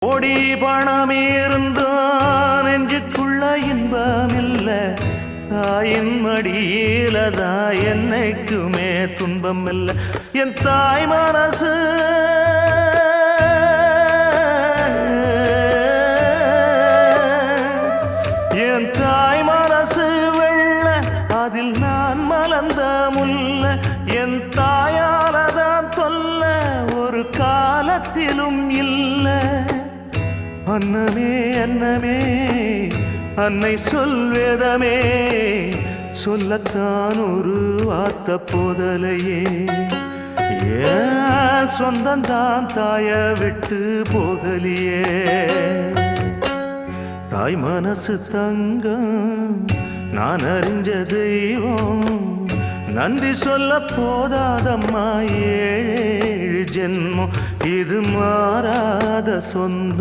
கோடி பணம் இருந்தான் நெஞ்சுக்குள்ள இன்பமில்ல தாயின் மடியிலதான் என்னைக்குமே துன்பம் இல்ல என் தாய் மனசு என் தாய் மனசு வெள்ள அதில் நான் மலர்ந்த முல்ல என் தாயாலதான் தொல்ல ஒரு காலத்திலும் இல்ல அன்னமே அன்னமே அன்னை சொல்வேதமே சொல்லத்தான் ஒரு வார்த்தை போதலையே ஏன் சொந்தந்தான் தாய விட்டு போகலியே தாய் மனசு தங்கம் நான் அறிஞ்ச தெய்வம் நன்றி சொல்ல போதாதம்மா ஏழு ஜென்மம் இது மாறாத சொந்தம்